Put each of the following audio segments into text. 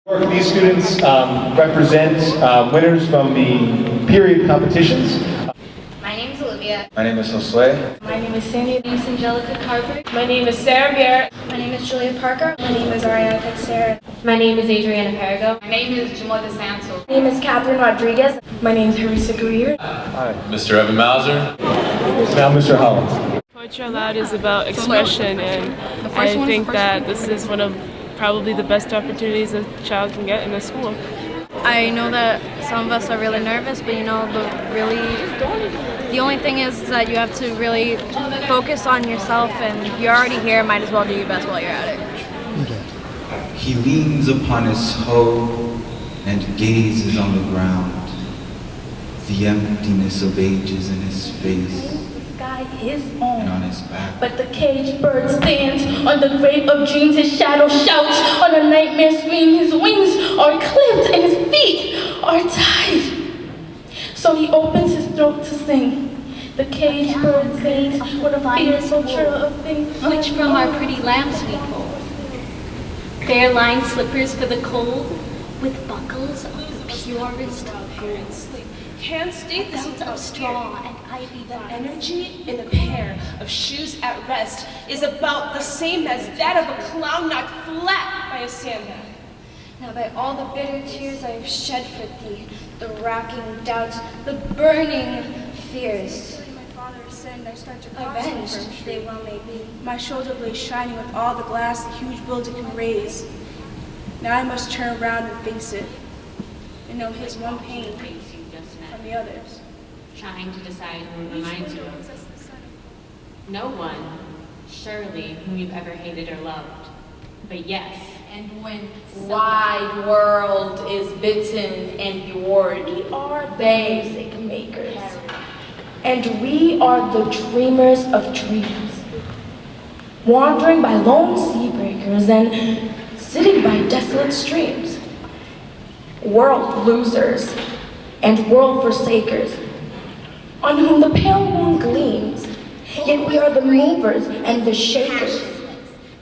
These students represent winners from the period competitions. My name is Olivia. My name is Josue. My name is Sandy. My name is Angelica Carper. My name is Sarah Bear. My name is Julia Parker. My name is Ariana Texera. My name is Adriana Perigo. My name is Jamal DeSanto. My name is Catherine Rodriguez. My name is Harissa Greer. Mr. Evan Mauser. Now Mr. Hollins. Poetry Out Loud is about expression, and I think that this is one of probably the best opportunities a child can get in a school. I know that some of us are really nervous, but the only thing is that you have to really focus on yourself, and you're already here, might as well do your best while you're at it. He leans upon his hoe and gazes on the ground, the emptiness of ages in his face his and own. on his back. But the caged bird stands on the grave of dreams. His shadow shouts on a nightmare scream. His wings are clipped and his feet are tied. So he opens his throat to sing. The caged bird sings with a fearful trill of things Which from our pretty lamps we pull. Fair lined slippers for the cold, with buckles of the purest gold. Can't state the Belts of straw and ivy The vines. energy in a pair of shoes at rest is about the same as that of a clown knocked flat by a sandbag. Now by all the bitter tears I have shed for thee, the racking doubts, the burning fears, My father sinned, I start to cross avenged they well may be. My shoulder blade shining with all the glass the huge building can raise. Now I must turn around and face it, and know his one pain from the others. Trying to decide who reminds you of. No one, surely, whom you've ever hated or loved. But yes. And when wide world is bitten and gored, we are the music makers. And we are the dreamers of dreams. Wandering by lone sea breakers and sitting by desolate streams. World losers and world forsakers, on whom the pale moon gleams, yet we are the movers and the shakers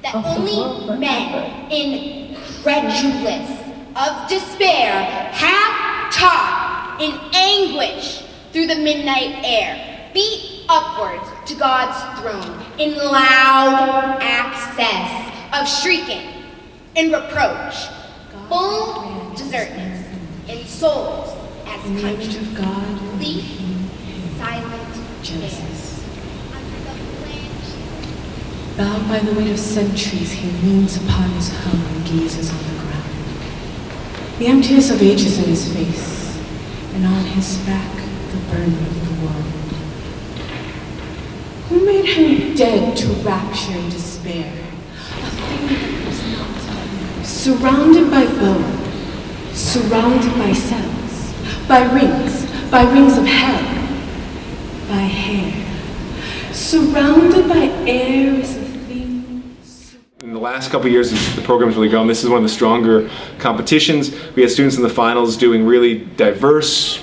That of the world only forever. men incredulous of despair have taught in anguish through the midnight air, beat upwards to God's throne in loud access of shrieking and reproach, full desertness in souls as punched of God, leaf, silent Genesis. under the flange. Bound by the weight of centuries, he leans upon his hoe and gazes on the ground. The emptiness of ages in his face, and on his back the burden of the world. Who made him dead to rapture and despair? A thing that was not. Surrounded by bone, surrounded by cells, by rings of hell, by hair, surrounded by air is a thing. In the last couple of years, the program's really grown. This is one of the stronger competitions. We had students in the finals doing really diverse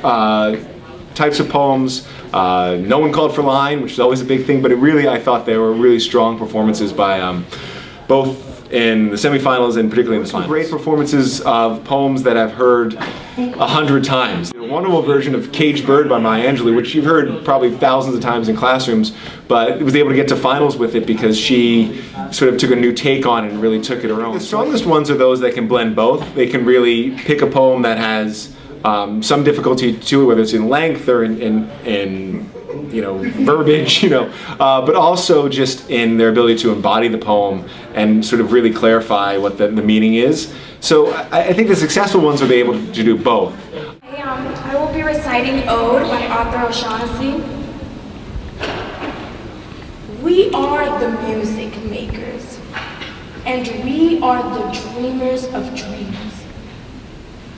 types of poems. No one called for line, which is always a big thing, but I thought they were really strong performances by both in the semifinals and particularly in the finals. Great performances of poems that I've heard 100 times. A wonderful version of Caged Bird by Maya Angelou, which you've heard probably thousands of times in classrooms, but was able to get to finals with it because she sort of took a new take on it and really took it her own. The strongest ones are those that can blend both. They can really pick a poem that has some difficulty to it, whether it's in length or in verbiage, but also just in their ability to embody the poem and sort of really clarify what the meaning is. So I think the successful ones will be able to do both. I will be reciting Ode by Arthur O'Shaughnessy. We are the music makers, and we are the dreamers of dreams.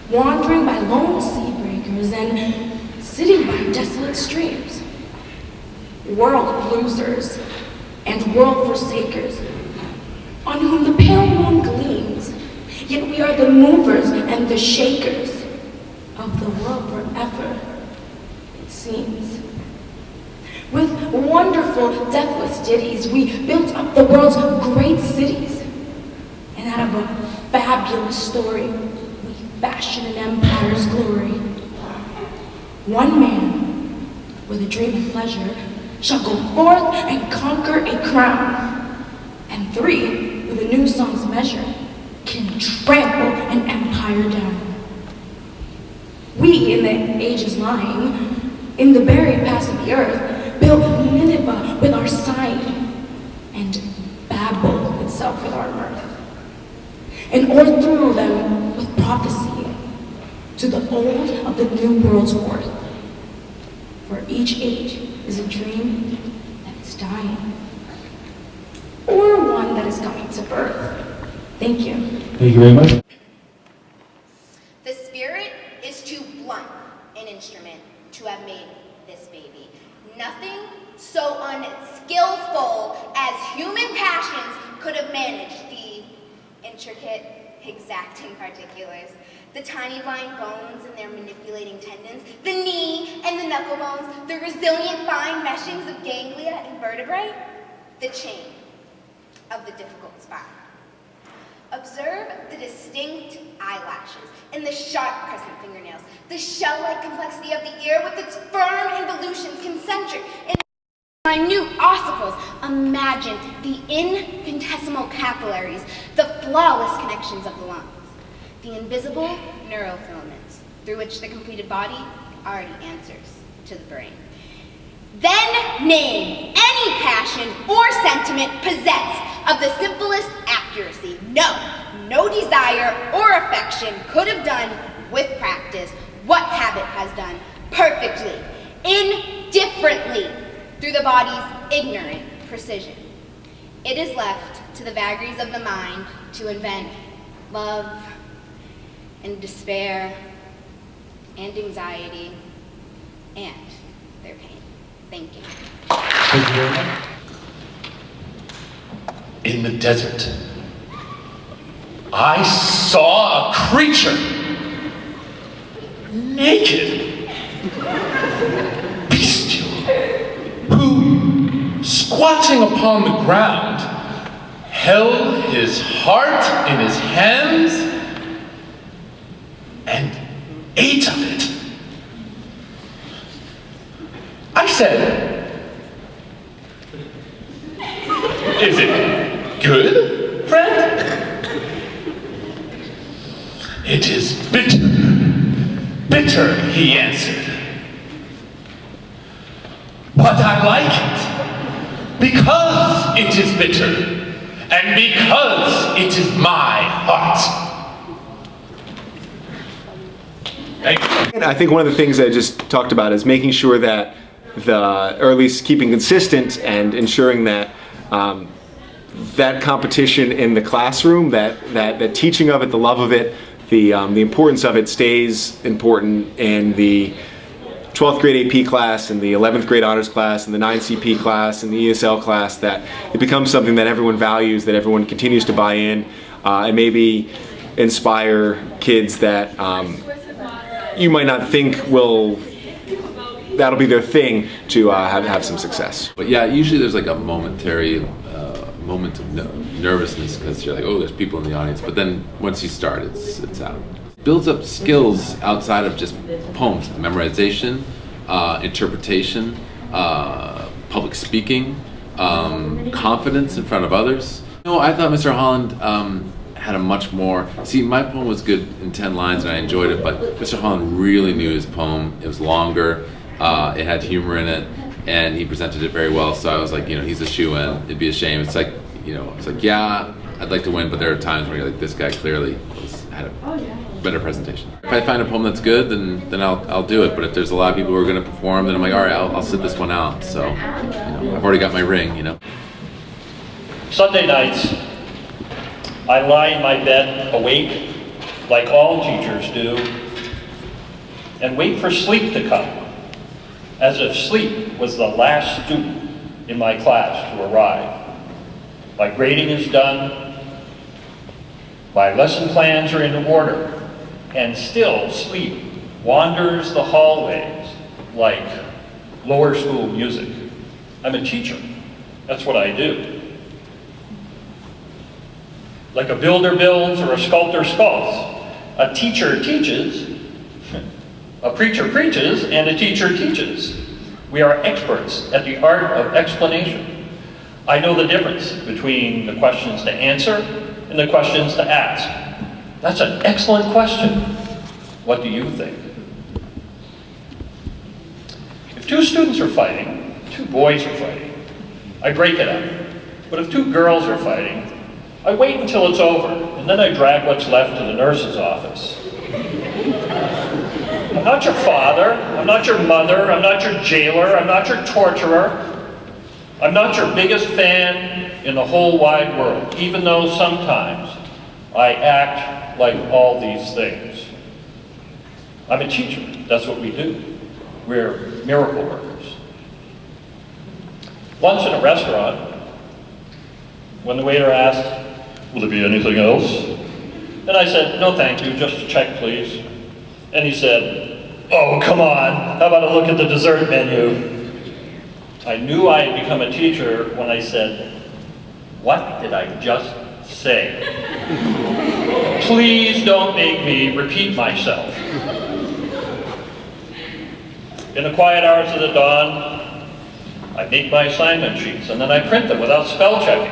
Wandering by lone sea breakers and sitting by desolate streams. World losers and world forsakers, on whom the pale moon gleams, yet we are the movers and the shakers of the world forever, it seems. With wonderful, deathless ditties, we built up the world's great cities, and out of a fabulous story, we fashion an empire's glory. One man with a dream and pleasure shall go forth and conquer a crown, and three with a new song's measure can trample an empire down. We, in the ages lying, in the buried past of the earth, build Nineveh with our sighing, and Babel itself with our mirth, and o'erthrew them with prophecy to the old of the new world's worth. For each age is a dream that is dying, or one that is coming to birth. Thank you. Thank you very much. The spirit is too blunt an instrument to have made this baby. Nothing so unskillful as human passions could have managed the intricate, exacting particulars. The tiny blind bones and their manipulating tendons, the knee and the knuckle bones, the resilient fine meshings of ganglia and vertebrae, the chain of the difficult spine. Observe the distinct eyelashes and the sharp crescent fingernails, the shell-like complexity of the ear with its firm involutions, concentric and minute ossicles. Imagine the infinitesimal capillaries, the flawless connections of the lungs, the invisible neurofilaments through which the completed body already answers to the brain. Then name any passion or sentiment possessed of the simplest accuracy. No desire or affection could have done with practice what habit has done perfectly, indifferently, through the body's ignorant precision. It is left to the vagaries of the mind to invent love and despair and anxiety and their pain. Thank you. Thank you very much. In the desert, I saw a creature, naked, bestial, who, squatting upon the ground, held his heart in his hands and ate of it. I said, "Is it good, friend?" "It is bitter, bitter," he answered. "But I like it because it is bitter and because it is my heart." Thank you. And I think one of the things I just talked about is making sure that or at least keeping consistent and ensuring that that competition in the classroom, that teaching of it, the love of it, the importance of it stays important in the 12th grade AP class and the 11th grade honors class and the 9CP class and the ESL class, that it becomes something that everyone values, that everyone continues to buy in, and maybe inspire kids that you might not think that'll be their thing to have some success. But yeah, usually there's like a momentary moment of nervousness because you're like, oh, there's people in the audience. But then once you start, it's out. Builds up skills outside of just poems, memorization, interpretation, public speaking, confidence in front of others. No, I thought Mr. Holland had a much more, my poem was good in 10 lines and I enjoyed it, but Mr. Holland really knew his poem. It was longer, it had humor in it, and he presented it very well, so I was like, he's a shoo-in. It'd be a shame. It's like, yeah, I'd like to win, but there are times where you're like, this guy clearly had a better presentation. If I find a poem that's good, then I'll do it, but if there's a lot of people who are going to perform, then I'm like, all right, I'll sit this one out. So, I've already got my ring, Sunday nights, I lie in my bed awake, like all teachers do, and wait for sleep to come, as if sleep was the last student in my class to arrive. My grading is done, my lesson plans are in order, and still sleep wanders the hallways like lower school music. I'm a teacher, that's what I do. like a builder builds or a sculptor sculpts. A teacher teaches, a preacher preaches, and a teacher teaches. We are experts at the art of explanation. I know the difference between the questions to answer and the questions to ask. That's an excellent question. What do you think? If two students are fighting, two boys are fighting, I break it up. But if two girls are fighting, I wait until it's over, and then I drag what's left to the nurse's office. I'm not your father, I'm not your mother, I'm not your jailer, I'm not your torturer. I'm not your biggest fan in the whole wide world, even though sometimes I act like all these things. I'm a teacher, that's what we do. We're miracle workers. Once in a restaurant, when the waiter asked, "Will there be anything else?" and I said, "No thank you, just a check please." And he said, "Oh, come on, how about a look at the dessert menu?" I knew I had become a teacher when I said, "What did I just say?" Please don't make me repeat myself. In the quiet hours of the dawn, I make my assignment sheets and then I print them without spell checking.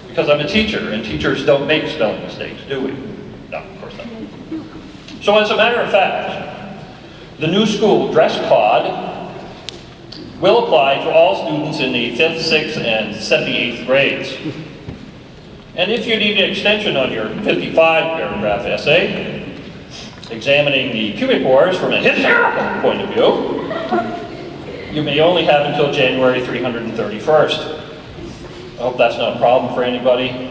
Because I'm a teacher and teachers don't make spelling mistakes, do we? No, of course not. So as a matter of fact, the new school dress code will apply to all students in the 5th, 6th, and 78th grades. And if you need an extension on your 55-paragraph essay, examining the pubic wars from a historical point of view, you may only have until January 331st. I hope that's not a problem for anybody.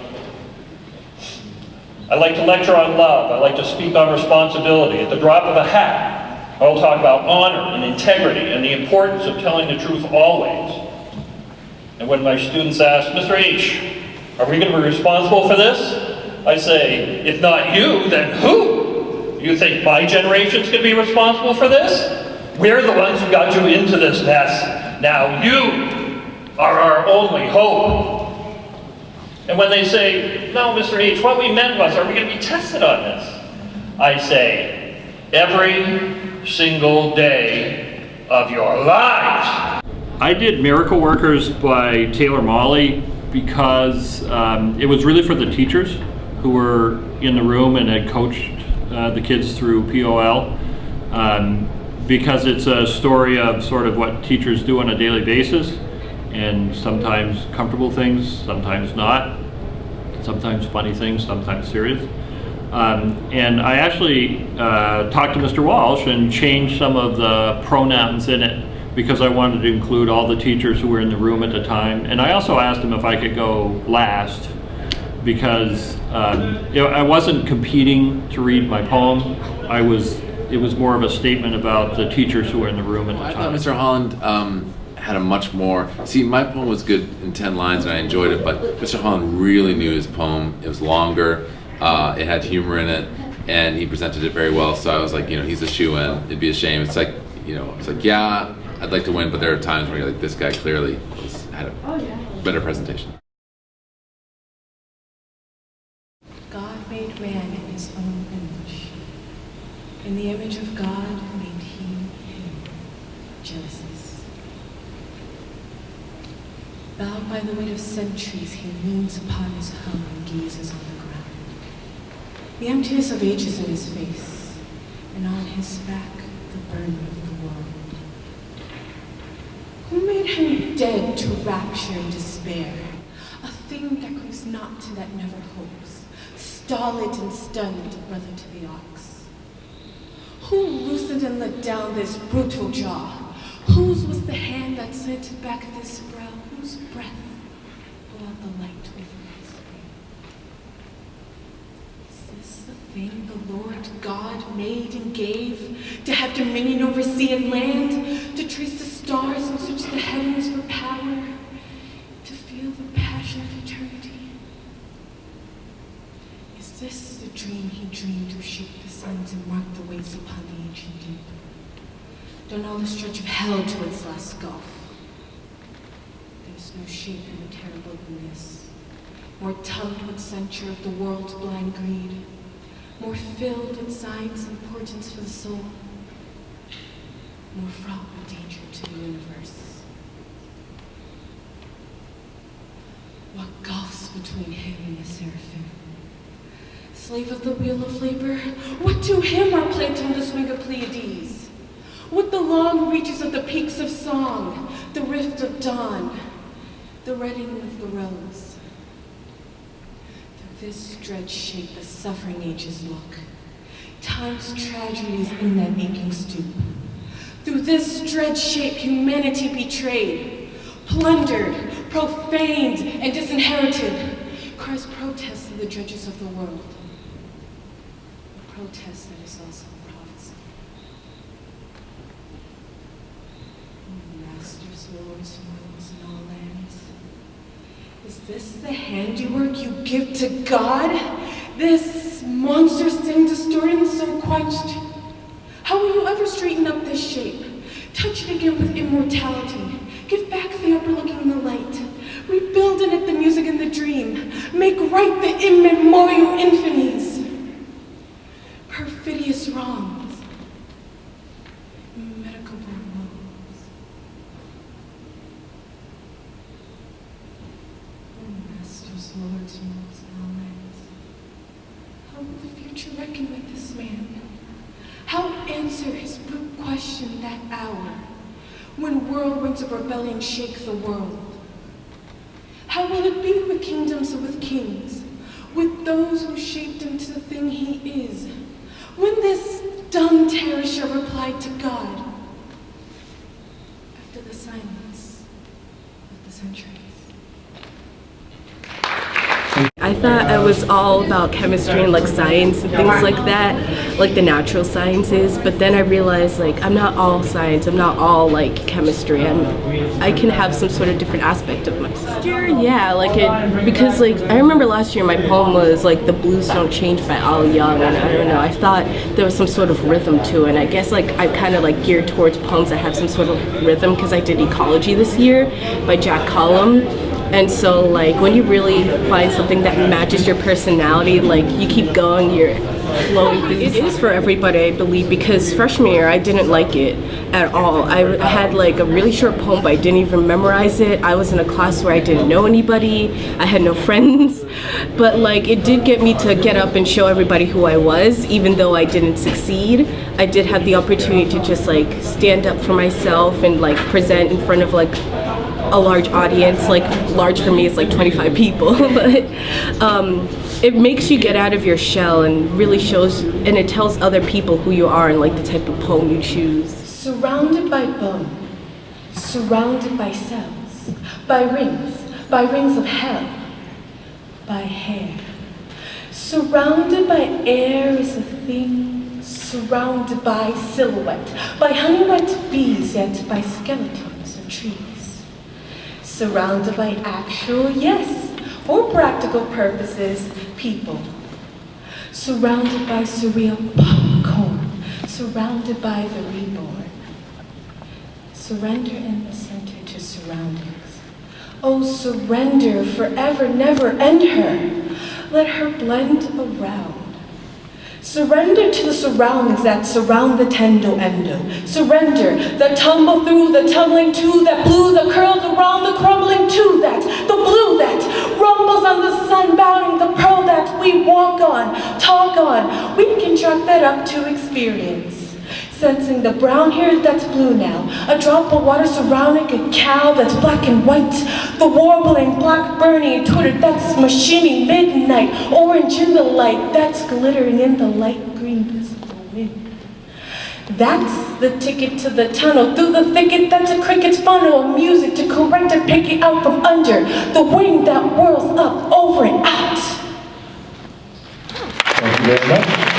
I like to lecture on love. I like to speak on responsibility. At the drop of a hat, I will talk about honor and integrity and the importance of telling the truth always. And when my students ask, "Mr. H, are we going to be responsible for this?" I say, "If not you, then who? You think my generation's going to be responsible for this? We're the ones who got you into this mess. Now you are our only hope." And when they say, "No, Mr. H, what we meant was, are we going to be tested on this?" I say, "Every single day of your lives." I did Miracle Workers by Taylor Mawley because it was really for the teachers who were in the room and had coached the kids through POL. Because it's a story of sort of what teachers do on a daily basis, and sometimes comfortable things, sometimes not, sometimes funny things, sometimes serious. And I actually talked to Mr. Walsh and changed some of the pronouns in it because I wanted to include all the teachers who were in the room at the time. And I also asked him if I could go last because I wasn't competing to read my poem. It was more of a statement about the teachers who were in the room at the time. I thought Mr. Holland had a much more, see, my poem was good in 10 lines and I enjoyed it, but Mr. Holland really knew his poem. It was longer, it had humor in it, and he presented it very well, so I was like, he's a shoo-in. It'd be a shame. It's like, yeah, I'd like to win, but there are times where you're like, this guy clearly had a better presentation. God made man in his own image. In the image of God made he him. Genesis. Bowed by the weight of centuries, he leans upon his hoe and gazes on the ground. The emptiness of ages in his face, and on his back the burden of the world. Who made him dead to rapture and despair? A thing that goes not and that never hopes, stolid and stunned, brother to the ox. Who loosened and let down this brutal jaw? Whose was the hand that slanted back this brow? Whose breath brought the light over his face? Is this the thing the Lord God made and gave? To have dominion over sea and land? To trace the stars and search the heavens for power? To feel the passion of eternity? Is this the dream he dreamed who shaped the suns and marked the ways upon the ancient deep? Down all the stretch of hell to its last gulf. There's no shape more terrible than this. more tongued with censure of the world's blind greed, more filled with science importance for the soul, more fraught with danger to the universe. What gulfs between him and the seraphim? Slave of the wheel of labor, what to him are Plato and the swing of Pleiades? What the long reaches of the peaks of song, the rift of dawn, the reddening of the rose? Through this dread shape the suffering ages look. Time's tragedy is in that aching stoop. Through this dread shape humanity betrayed, plundered, profaned, and disinherited, cries protest to the dredges of the world. A protest that is also a prophecy. Masters, lords, rulers in all lands, is this the handiwork you give to God? This monstrous thing distorted and so quenched? How will you ever straighten up this shape? Touch it again with immortality. Give back the upper looking in the light. Rebuild in it the music and the dream. Make right the immemorial infinies. Perfidious wrongs. Immitigable woes. Oh, masters, lords, rulers, and all lands. How will the future reckon with this man? How answer his brute question that hour, when whirlwinds of rebellion shake the world? How will it be with kingdoms and with kings, with those who shaped him to the thing he is, when this dumb terror shall reply to God, after the silence of the centuries? I thought it was all about chemistry and like science and things like that, like the natural sciences, but then I realized like I'm not all science, I'm not all like chemistry, I can have some sort of different aspect of myself. Yeah, like it, because like I remember last year my poem was like The Blues Don't Change by Al Young, and I don't know, I thought there was some sort of rhythm to it, and I guess like I kind of like geared towards poems that have some sort of rhythm because I did Ecology this year by Jack Collum. And so like when you really find something that matches your personality, like you keep going, you're flowing. It is for everybody, I believe, because freshman year I didn't like it at all. I had like a really short poem, but I didn't even memorize it. I was in a class where I didn't know anybody, I had no friends, but like it did get me to get up and show everybody who I was, even though I didn't succeed. I did have the opportunity to just like stand up for myself and like present in front of like a large audience. Like large for me is like 25 people, but it makes you get out of your shell and really shows, and it tells other people who you are and like the type of poem you choose. Surrounded by bone, surrounded by cells, by rings of hell, by hair. Surrounded by air is a thing, surrounded by silhouette, by honey-wet bees, yet by skeletons of trees. Surrounded by actual, yes, for practical purposes, people. Surrounded by surreal popcorn, surrounded by the reborn. Surrender in the center to surroundings. Oh, surrender forever, never end her. Let her blend around. Surrender to the surroundings that surround the tendo-endo. Surrender the tumble through, the tumbling to, that blue, the curls around, the crumbling to, that the blue that rumbles on the sun, bounding the pearl that we walk on, talk on. We can chalk that up to experience. Sensing the brown here that's blue now, a drop of water surrounding a cow that's black and white, the warbling black burning Twitter that's machining midnight, orange in the light that's glittering in the light green visible wind. That's the ticket to the tunnel, through the thicket that's a cricket's funnel of music to correct and pick it out from under, the wing that whirls up, over and out. Thank you very much.